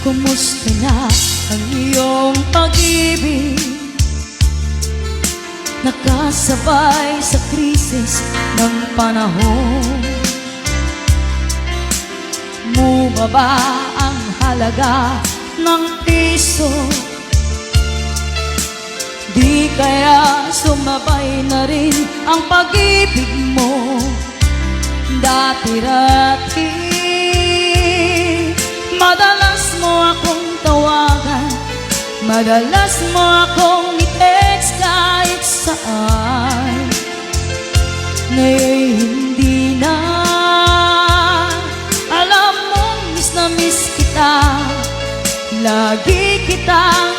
Kumusta na ang iyong pag-ibig? Nakasabay sa krisis ng panahon. Bumaba ang halaga ng piso. Di kaya sumabay na rin ang pag-ibig mo? Dati-dati madalas mo akong tawagan, madalas mo akong i-text kahit saan. Ngayon hindi na. Alam mo, miss na miss kita, lagi kitang